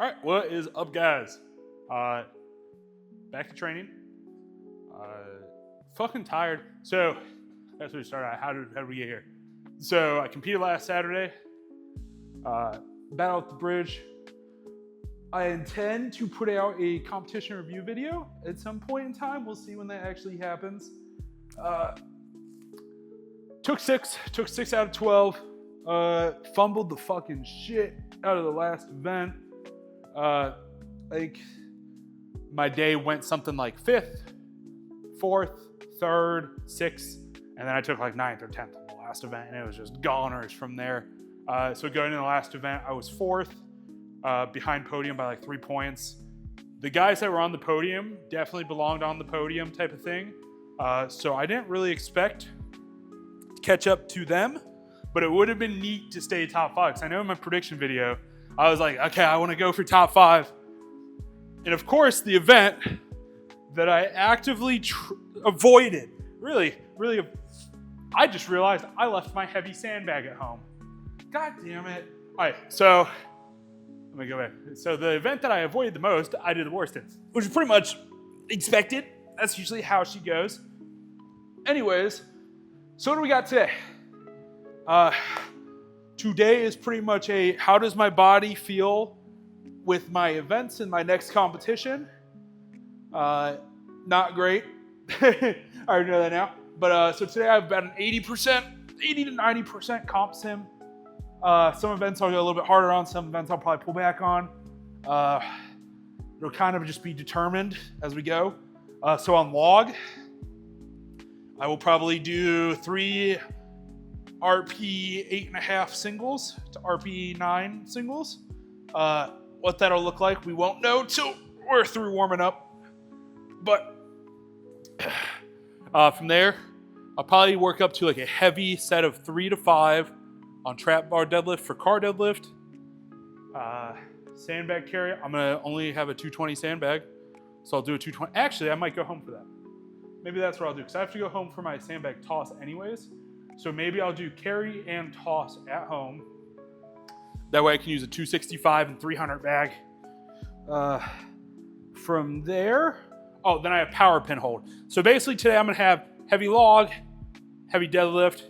All right, what is up, guys? Back to training. Fucking tired. So that's where we started. How did we get here? So I competed last Saturday. Battle at the bridge. I intend to put out a competition review video at some point in time. We'll see when that actually happens. Took six out of 12. Fumbled the fucking shit out of the last event. Like my day went something like 5th, 4th, 3rd, 6th, and then I took like 9th or 10th on the last event, and it was just goners from there. So going into the last event, I was 4th, behind podium by like 3 points. The guys that were on the podium definitely belonged on the podium type of thing. So I didn't really expect to catch up to them, but it would have been neat to stay top 5. Because I know in my prediction video, I was like, okay, I want to go for top 5. And of course, the event that I actively avoided, really, I just realized I left my heavy sandbag at home. God damn it. All right, so let me go back. So the event that I avoided the most, I did the worst in, which is pretty much expected. That's usually how she goes. Anyways, so what do we got today? Today is pretty much a how does my body feel with my events and my next competition. Not great. I already know that now. But so today I have about an 80 to 90% comp sim. Some events I'll go a little bit harder on. Some events I'll probably pull back on. It'll kind of just be determined as we go. So on log, I will probably do 3 RP 8.5 singles to RP 9 singles. What that'll look like, we won't know till we're through warming up. But from there, I'll probably work up to like a heavy set of 3 to 5 on trap bar deadlift for car deadlift. Sandbag carry, I'm gonna only have a 220 sandbag. So I'll do a 220. Actually, I might go home for that. Maybe that's what I'll do, because I have to go home for my sandbag toss anyways. So maybe I'll do carry and toss at home. That way I can use a 265 and 300 bag. From there, then I have power pin hold. So basically today I'm gonna have heavy log, heavy deadlift,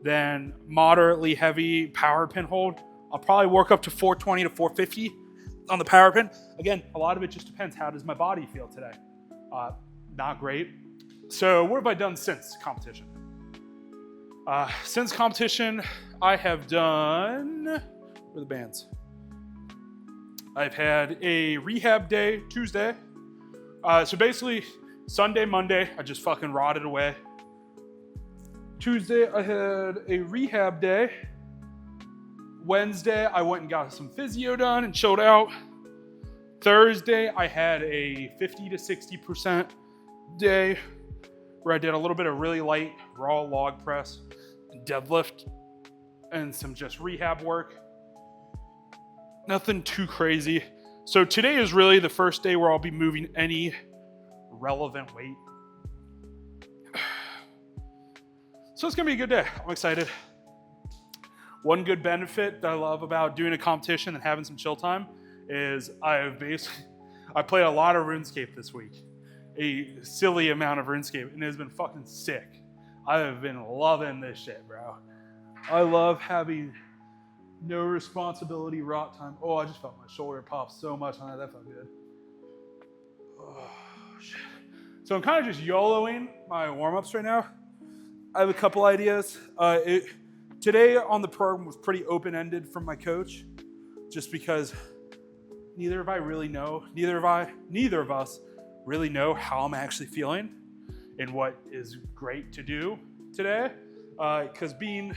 then moderately heavy power pin hold. I'll probably work up to 420 to 450 on the power pin. Again, a lot of it just depends. How does my body feel today? Not great. So what have I done since competition? Since competition, I have done, where are the bands? I've had a rehab day Tuesday. So basically, Sunday, Monday, I just fucking rotted away. Tuesday, I had a rehab day. Wednesday, I went and got some physio done and chilled out. Thursday, I had a 50 to 60% day where I did a little bit of really light raw log press and deadlift and some just rehab work. Nothing too crazy. So today is really the first day where I'll be moving any relevant weight. So it's gonna be a good day. I'm excited. One good benefit that I love about doing a competition and having some chill time is I played a lot of RuneScape this week. A silly amount of RuneScape, and it has been fucking sick. I have been loving this shit, bro. I love having no responsibility rot time. Oh, I just felt my shoulder pop so much on that. That felt good. Oh, shit. So I'm kind of just YOLOing my warm-ups right now. I have a couple ideas. Today on the program was pretty open-ended from my coach, just because neither of us really know how I'm actually feeling and what is great to do today. Because being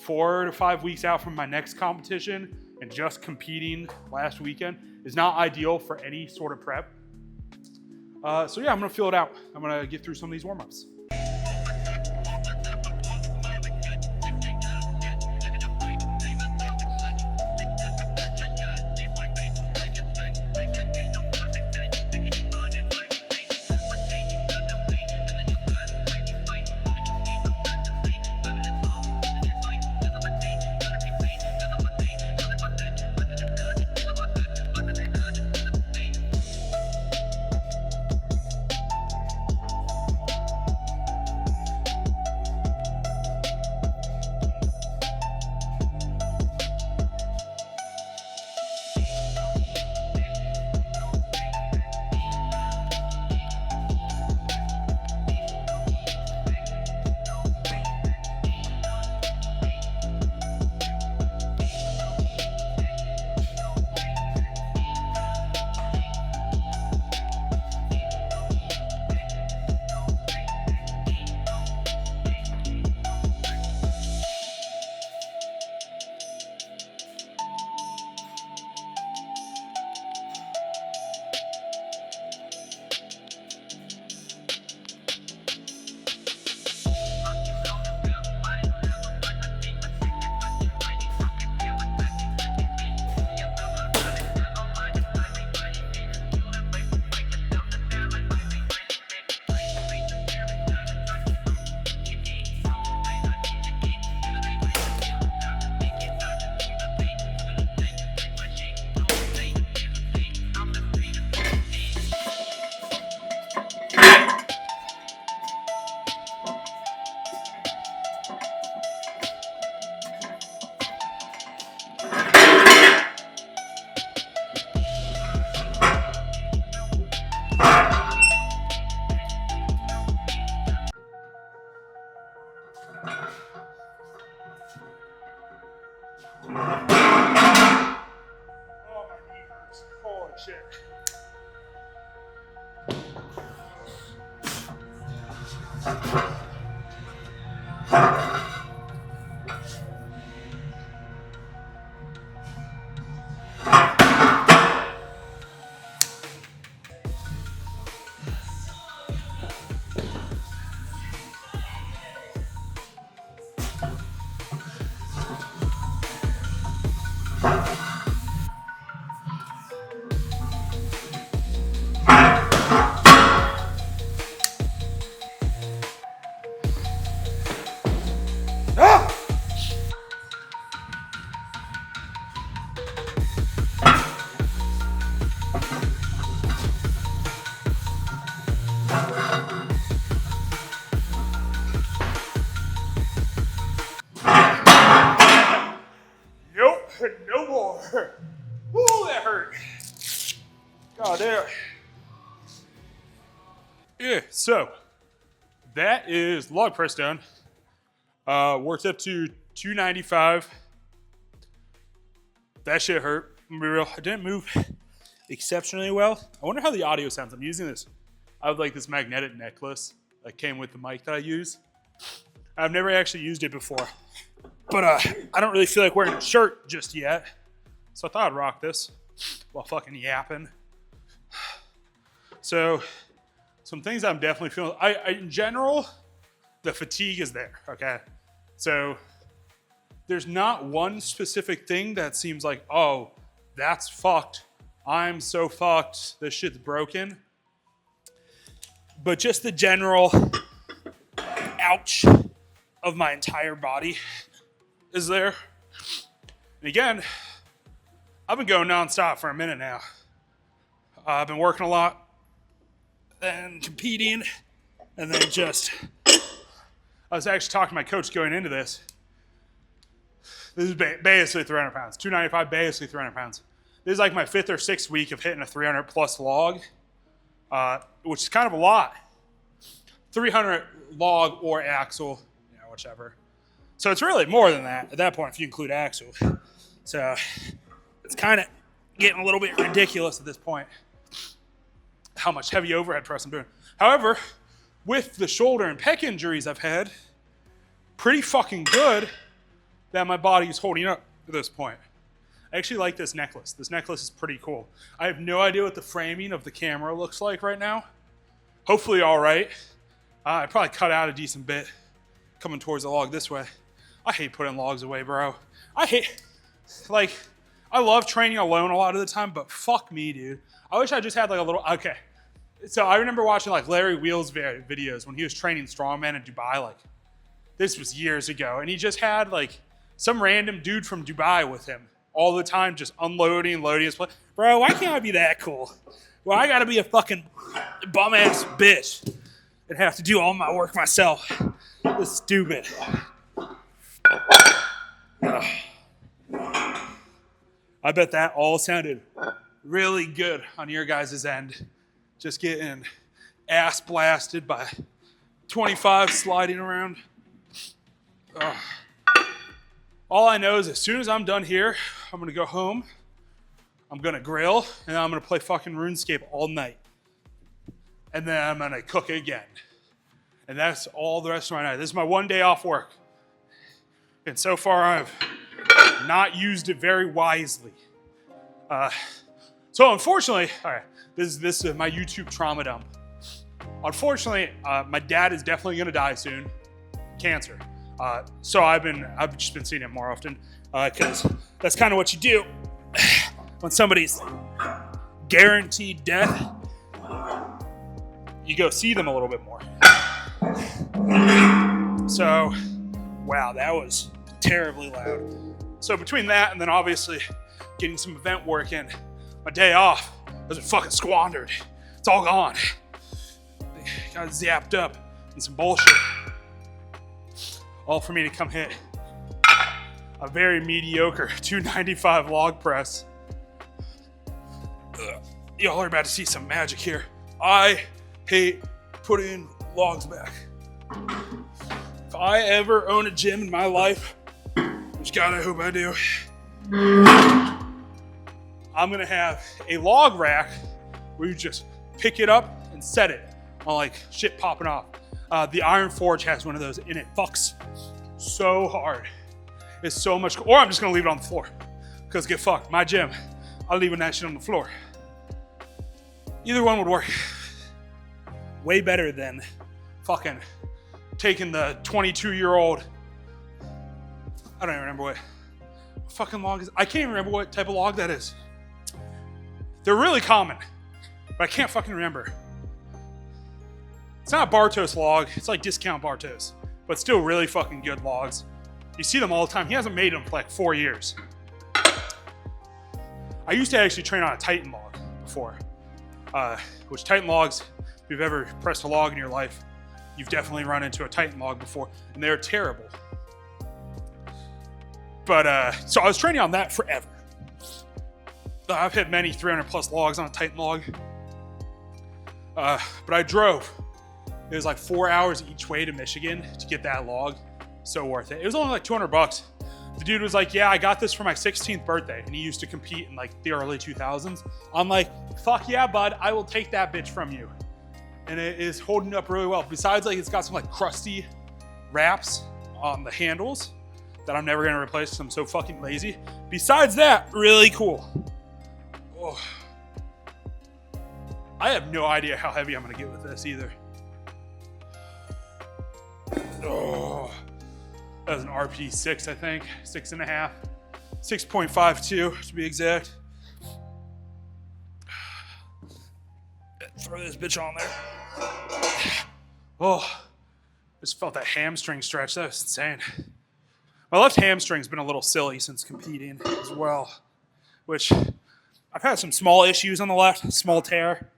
4 to 5 weeks out from my next competition and just competing last weekend is not ideal for any sort of prep. So yeah, I'm gonna feel it out. I'm gonna get through some of these warm-ups. 4. Ooh, that hurt. God damn. Yeah, so that is log press done. Worked up to 295. That shit hurt. I'm gonna be real. I didn't move exceptionally well. I wonder how the audio sounds. I'm using this. I have like this magnetic necklace that came with the mic that I use. I've never actually used it before, but I don't really feel like wearing a shirt just yet. So I thought I'd rock this while fucking yapping. So some things I'm definitely feeling. In general, the fatigue is there. Okay, so there's not one specific thing that seems like, oh, that's fucked. I'm so fucked. This shit's broken. But just the general ouch of my entire body is there. And again, I've been going nonstop for a minute now. I've been working a lot and competing, and then I was actually talking to my coach going into this. This is basically 300 pounds. 295, basically 300 pounds. This is like my 5th or 6th week of hitting a 300 plus log, which is kind of a lot. 300 log or axle, whichever. So it's really more than that at that point if you include axle. So it's kind of getting a little bit ridiculous at this point how much heavy overhead press I'm doing. However, with the shoulder and pec injuries I've had, pretty fucking good that my body is holding up at this point. I actually like this necklace. This necklace is pretty cool. I have no idea what the framing of the camera looks like right now. Hopefully all right. I probably cut out a decent bit coming towards the log this way. I hate putting logs away, bro. I love training alone a lot of the time, but fuck me, dude. I wish I just had like a little, okay. So I remember watching like Larry Wheels videos when he was training Strongman in Dubai, like this was years ago. And he just had like some random dude from Dubai with him all the time, just unloading, loading his plate. Bro, why can't I be that cool? Well, I gotta be a fucking bum ass bitch and have to do all my work myself. This is stupid. I bet that all sounded really good on your guys' end. Just getting ass blasted by 25 sliding around. All I know is as soon as I'm done here, I'm gonna go home, I'm gonna grill, and I'm gonna play fucking RuneScape all night. And then I'm gonna cook again. And that's all the rest of my night. This is my one day off work. And so far I've not used it very wisely. So unfortunately, all right, this is my YouTube trauma dump. Unfortunately, my dad is definitely gonna die soon. Cancer. So I've just been seeing him more often because that's kind of what you do when somebody's guaranteed death. You go see them a little bit more. So, wow, that was terribly loud. So between that and then obviously getting some event work in, my day off has been fucking squandered. It's all gone. Got zapped up in some bullshit. All for me to come hit a very mediocre 295 log press. Y'all are about to see some magic here. I hate putting logs back. If I ever own a gym in my life, which God I hope I do, I'm gonna have a log rack where you just pick it up and set it on like shit popping off. The Iron Forge has one of those and it fucks so hard. It's so much, or I'm just gonna leave it on the floor because get fucked. My gym, I'm leaving that shit on the floor. Either one would work. Way better than fucking taking the 22-year-old, I don't even remember what fucking log is. I can't even remember what type of log that is. They're really common, but I can't fucking remember. It's not a Bartos log. It's like discount Bartos, but still really fucking good logs. You see them all the time. He hasn't made them for like 4 years. I used to actually train on a Titan log before, which Titan logs, if you've ever pressed a log in your life, you've definitely run into a Titan log before, and they're terrible. But, so I was training on that forever. I've hit many 300 plus logs on a Titan log. But I drove. It was like 4 hours each way to Michigan to get that log. So worth it. It was only like $200. The dude was like, yeah, I got this for my 16th birthday. And he used to compete in like the early 2000s. I'm like, fuck yeah, bud. I will take that bitch from you. And it is holding up really well. Besides, like, it's got some like crusty wraps on the handles that I'm never gonna replace because I'm so fucking lazy. Besides that, really cool. Oh. I have no idea how heavy I'm gonna get with this either. Oh, that was an RP6, I think, 6.5, 6.52 to be exact. Throw this bitch on there. Oh, just felt that hamstring stretch. That was insane. My left hamstring's been a little silly since competing as well, which I've had some small issues on the left, small tear.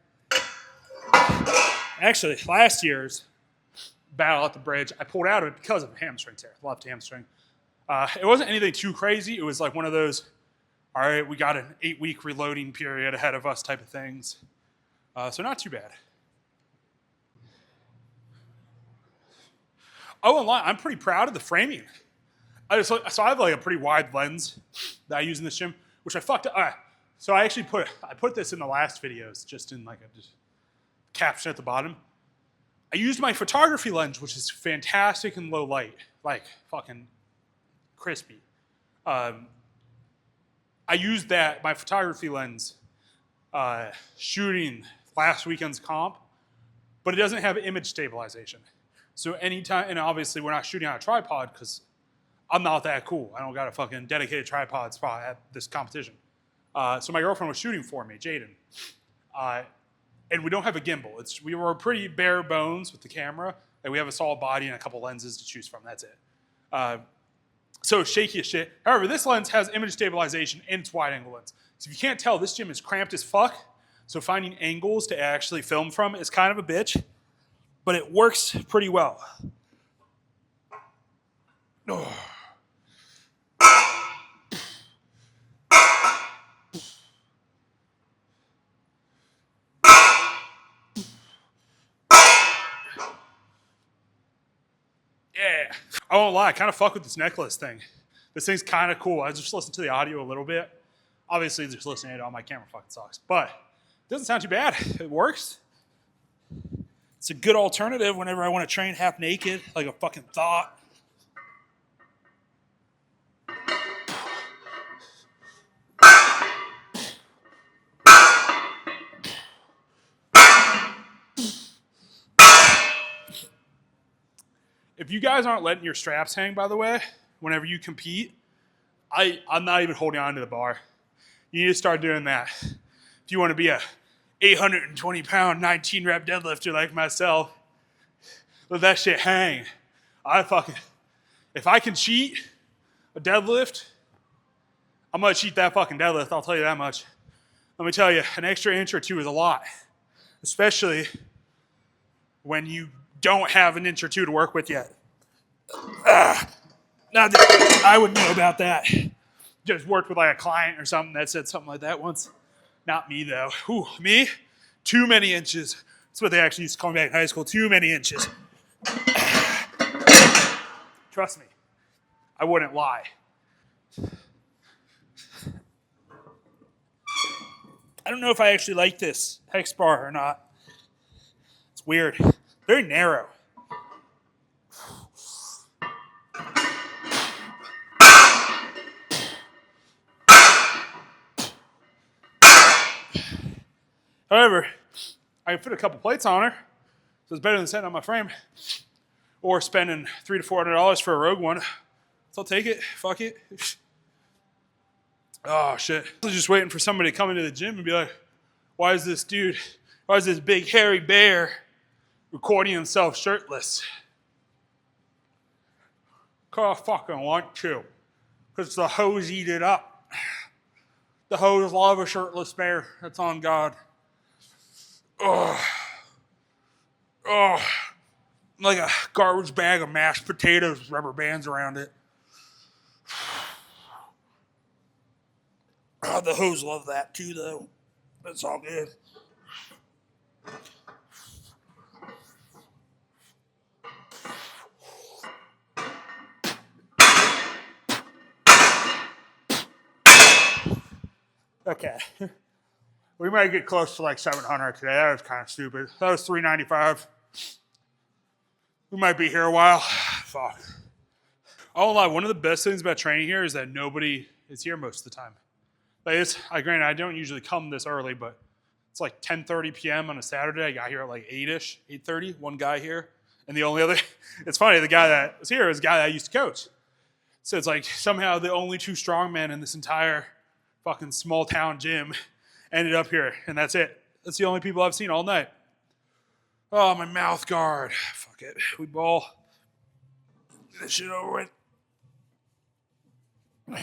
Actually, last year's battle at the bridge, I pulled out of it because of a hamstring tear, left hamstring. It wasn't anything too crazy. It was like one of those, all right, we got an 8-week reloading period ahead of us type of things. So not too bad. Oh, and I'm pretty proud of the framing. So I have like a pretty wide lens that I use in this gym, which I fucked up. So I actually put this in the last videos, just in like a caption at the bottom. I used my photography lens, which is fantastic in low light, like fucking crispy. I used my photography lens shooting last weekend's comp, but it doesn't have image stabilization. So anytime, and obviously we're not shooting on a tripod because I'm not that cool. I don't got a fucking dedicated tripod spot at this competition. So my girlfriend was shooting for me, Jaden. And we don't have a gimbal. We were pretty bare bones with the camera. And we have a solid body and a couple lenses to choose from. That's it. So shaky as shit. However, this lens has image stabilization and it's wide angle lens. So if you can't tell, this gym is cramped as fuck. So finding angles to actually film from is kind of a bitch. But it works pretty well. Oh. Yeah. I won't lie, I kind of fuck with this necklace thing. This thing's kind of cool. I just listened to the audio a little bit. Obviously, just listening to it on my camera fucking sucks. But it doesn't sound too bad. It works. It's a good alternative whenever I want to train half naked, like a fucking thought. If you guys aren't letting your straps hang, by the way, whenever you compete, I'm not even holding on to the bar. You need to start doing that. If you want to be a 820-pound, 19-rep deadlifter like myself, let that shit hang. If I can cheat a deadlift, I'm going to cheat that fucking deadlift, I'll tell you that much. Let me tell you, an extra inch or two is a lot, especially when you don't have an inch or two to work with yet. Not that I would know about that. Just worked with like a client or something that said something like that once. Not me though. Ooh, me? Too many inches. That's what they actually used to call me back in high school. Too many inches. Trust me, I wouldn't lie. I don't know if I actually like this hex bar or not. It's weird. Very narrow. However, I can fit a couple plates on her, so it's better than setting on my frame or spending $300 to $400 for a Rogue one. So I'll take it. Fuck it. Oh, shit. I was just waiting for somebody to come into the gym and be like, why is this big hairy bear recording himself shirtless? Cause I fucking want to. Because the hoes eat it up. The hoes love a shirtless bear. That's on God. Oh. Like a garbage bag of mashed potatoes with rubber bands around it. The hoes love that too, though. That's all good. Okay. We might get close to like 700 today. That was kind of stupid. That was 395. We might be here a while. Fuck. I won't lie. One of the best things about training here is that nobody is here most of the time. Like granted, I don't usually come this early, but it's like 10:30 p.m. on a Saturday. I got here at like 8-ish, 8:30. One guy here. And the only other, it's funny, the guy that was here is a guy that I used to coach. So it's like somehow the only two strongmen in this entire fucking small town gym ended up here. And that's it. That's the only people I've seen all night. Oh, my mouth guard. Fuck it. We ball. Get this shit over with. Okay.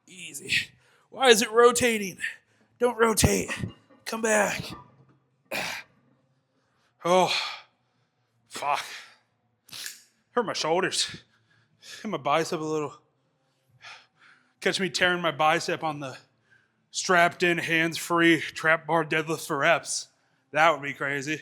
Easy. Why is it rotating? Don't rotate. Come back. Oh, fuck. Hurt my shoulders. Hit my bicep a little. Catch me tearing my bicep on the strapped in, hands-free trap bar deadlift for reps. That would be crazy.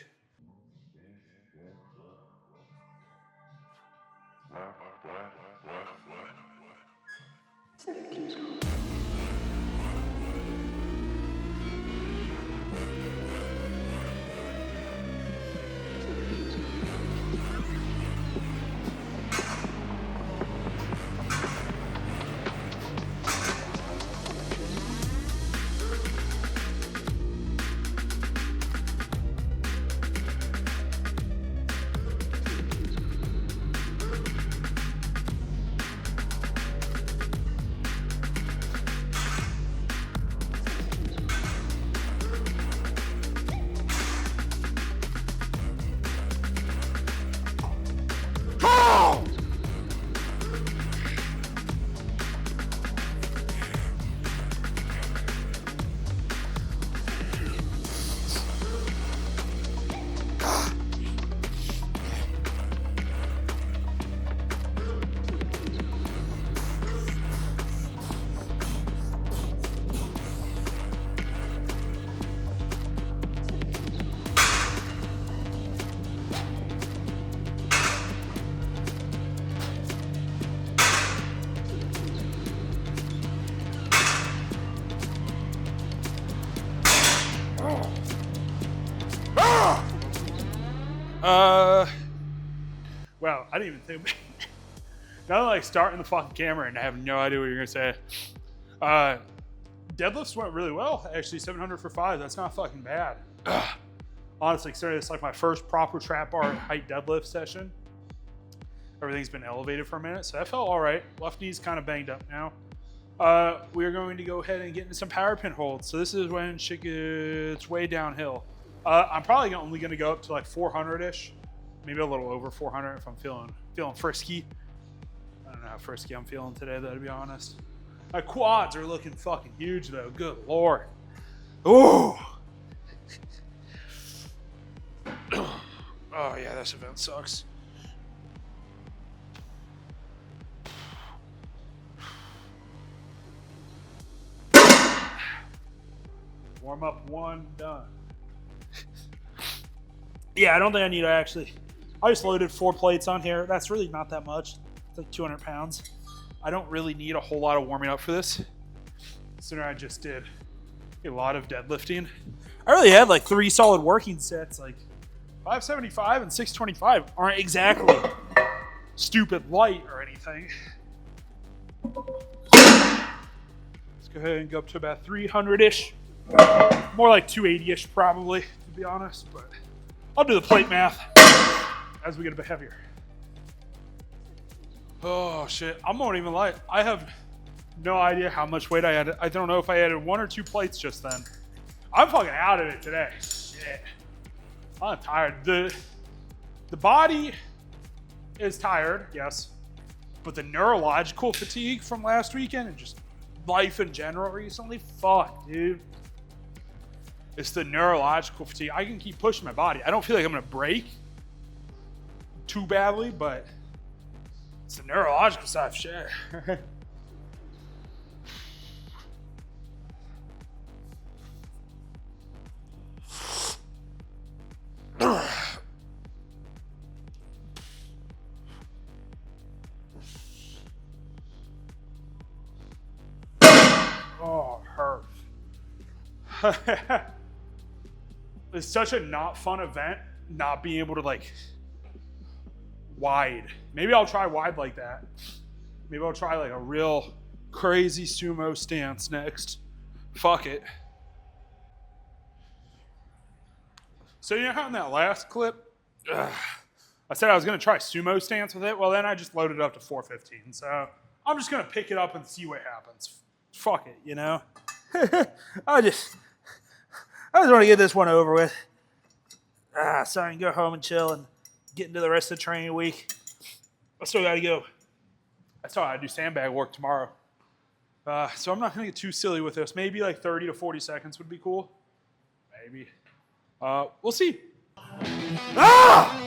Well, I didn't even think. Now like starting the fucking camera and I have no idea what you're gonna say. Deadlifts went really well. Actually, 700 for 5. That's not fucking bad. Honestly, considering it's like my first proper trap bar height deadlift session. Everything's been elevated for a minute, so that felt all right. Left knee's kind of banged up now. We're going to go ahead and get into some power pin holds. So this is when shit gets way downhill. I'm probably only going to go up to like 400-ish, maybe a little over 400 if I'm feeling frisky. I don't know how frisky I'm feeling today, though, to be honest. My quads are looking fucking huge, though. Good Lord. Ooh. Oh, yeah, this event sucks. Warm up 1, done. Yeah, I don't think I need to actually. I just loaded 4 plates on here. That's really not that much. It's like 200 pounds. I don't really need a whole lot of warming up for this. Sooner I just did a lot of deadlifting. I really had like 3 solid working sets. Like 575 and 625 aren't exactly stupid light or anything. Let's go ahead and go up to about 300-ish. More like 280-ish probably, to be honest. But I'll do the plate math as we get a bit heavier. Oh shit, I won't even lie. I have no idea how much weight I added. I don't know if I added 1 or 2 plates just then. I'm fucking out of it today. Shit. I'm tired. The body is tired, yes. But the neurological fatigue from last weekend and just life in general recently, fuck, dude. It's the neurological fatigue. I can keep pushing my body. I don't feel like I'm gonna break too badly, but it's the neurological side of shit. Oh, it hurts. It's such a not fun event, not being able to like wide. Maybe I'll try wide like that. Maybe I'll try like a real crazy sumo stance next. Fuck it. So you know how in that last clip, I said I was gonna try sumo stance with it? Well, then I just loaded it up to 415. So I'm just gonna pick it up and see what happens. Fuck it, you know? I just want to get this one over with. So I can go home and chill and get into the rest of the training week. I still got to go. I still got to do sandbag work tomorrow. So I'm not going to get too silly with this. Maybe like 30 to 40 seconds would be cool. Maybe. We'll see. Ah!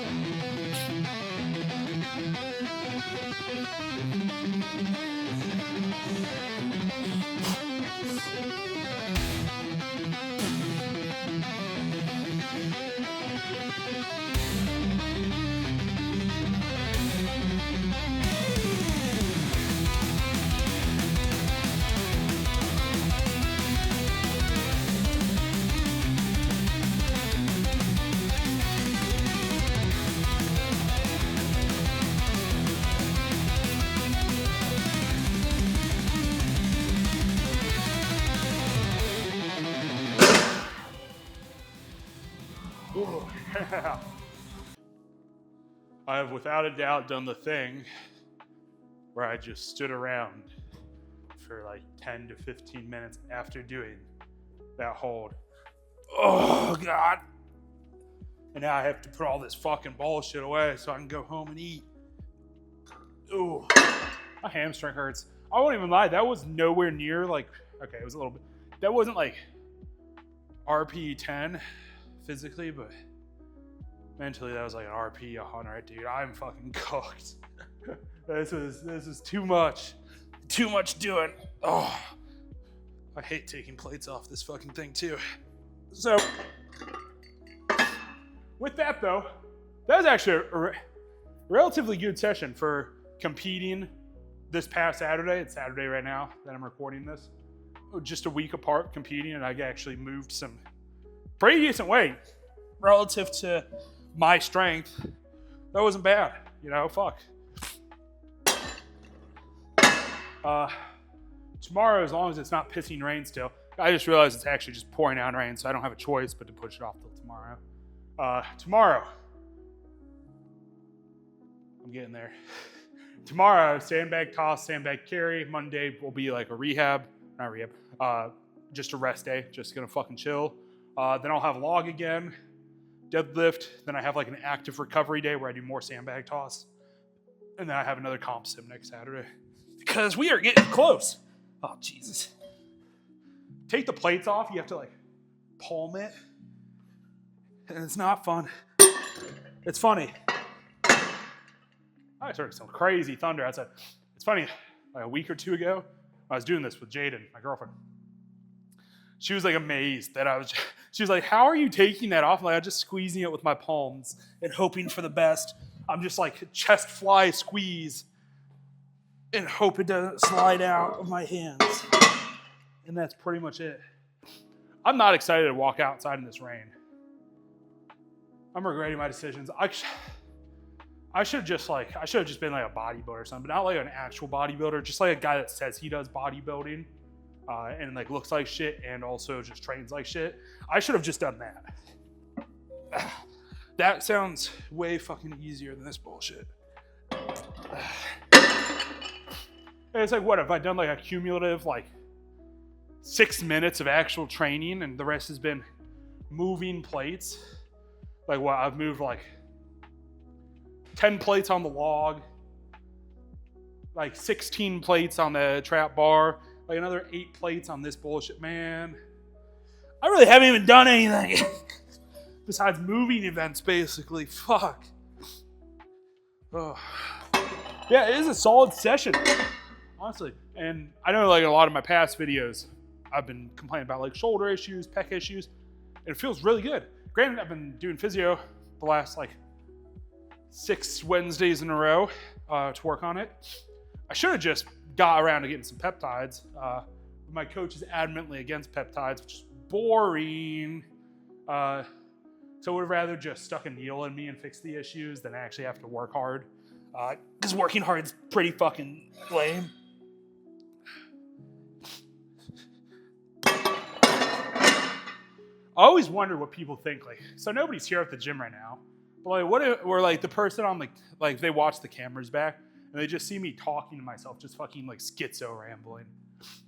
I have without a doubt done the thing where I just stood around for like 10 to 15 minutes after doing that hold. Oh, God. And now I have to put all this fucking bullshit away so I can go home and eat. Ooh, my hamstring hurts. I won't even lie, that was nowhere near like, okay, it was a little bit, that wasn't like RP 10 physically, but mentally that was like an RP 100, dude. I'm fucking cooked. This is too much doing. Oh, I hate taking plates off this fucking thing too. So, with that though, that was actually a relatively good session for competing this past Saturday. It's Saturday right now that I'm recording this. Just a week apart competing, and I actually moved some pretty decent weight relative to my strength. That wasn't bad, you know, fuck. Tomorrow, as long as it's not pissing rain still, I just realized it's actually just pouring down rain, so I don't have a choice but to push it off till tomorrow. Tomorrow, I'm getting there. Tomorrow, sandbag toss, sandbag carry. Monday will be like just a rest day, just gonna fucking chill. Then I'll have log again, deadlift. Then I have like an active recovery day where I do more sandbag toss. And then I have another comp sim next Saturday. Because we are getting close. Oh, Jesus. Take the plates off, you have to like palm it. And it's not fun. It's funny. I heard some crazy thunder outside. It's funny, like a week or two ago, I was doing this with Jaden, my girlfriend. She was like amazed that she was like, how are you taking that off? I'm like, I'm just squeezing it with my palms and hoping for the best. I'm just like chest fly squeeze and hope it doesn't slide out of my hands. And that's pretty much it. I'm not excited to walk outside in this rain. I'm regretting my decisions. I should have just been like a bodybuilder or something, but not like an actual bodybuilder, just like a guy that says he does bodybuilding and like looks like shit and also just trains like shit. I should have just done that. That sounds way fucking easier than this bullshit. It's like, what, have I done like a cumulative like 6 minutes of actual training and the rest has been moving plates? Like what, I've moved like 10 plates on the log, like 16 plates on the trap bar, like another 8 plates on this bullshit, man. I really haven't even done anything besides moving events, basically. Fuck. Oh. Yeah, it is a solid session, honestly. And I know, like, a lot of my past videos, I've been complaining about, like, shoulder issues, pec issues, and it feels really good. Granted, I've been doing physio the last, like, 6 Wednesdays in a row to work on it. I should have just got around to getting some peptides. My coach is adamantly against peptides, which is boring. So I would have rather just stuck a needle in me and fix the issues than actually have to work hard. Because working hard is pretty fucking lame. I always wonder what people think. Like, so nobody's here at the gym right now. But like, what if we're like the person on like they watch the cameras back and they just see me talking to myself, just fucking like schizo rambling.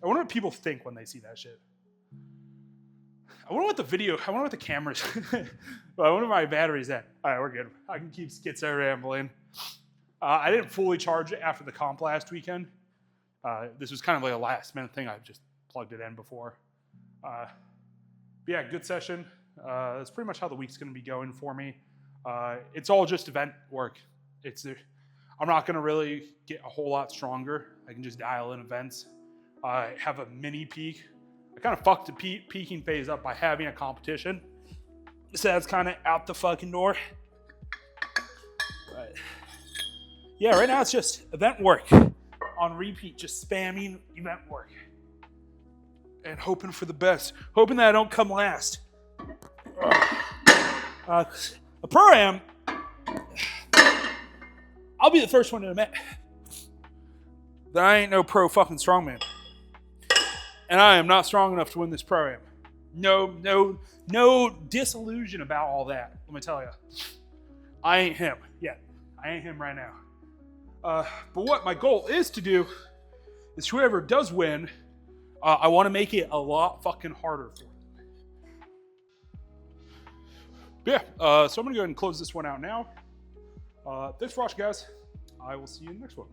I wonder what people think when they see that shit. I wonder what the cameras. I wonder if my battery's at. All right, we're good. I can keep schizo rambling. I didn't fully charge it after the comp last weekend. This was kind of like a last minute thing. I just plugged it in before. But yeah, good session. That's pretty much how the week's going to be going for me. It's all just event work. I'm not going to really get a whole lot stronger. I can just dial in events. Have a mini peak. I kind of fucked the peaking phase up by having a competition. So that's kind of out the fucking door. But yeah, right now it's just event work on repeat, just spamming event work. And hoping for the best. Hoping that I don't come last. A pro-am, I'll be the first one to admit that I ain't no pro fucking strongman. And I am not strong enough to win this pro-am. No disillusion about all that, let me tell you. I ain't him yet. I ain't him right now. But what my goal is to do is whoever does win, I want to make it a lot fucking harder for them. Yeah, so I'm going to go ahead and close this one out now. Thanks for watching, guys. I will see you in the next one.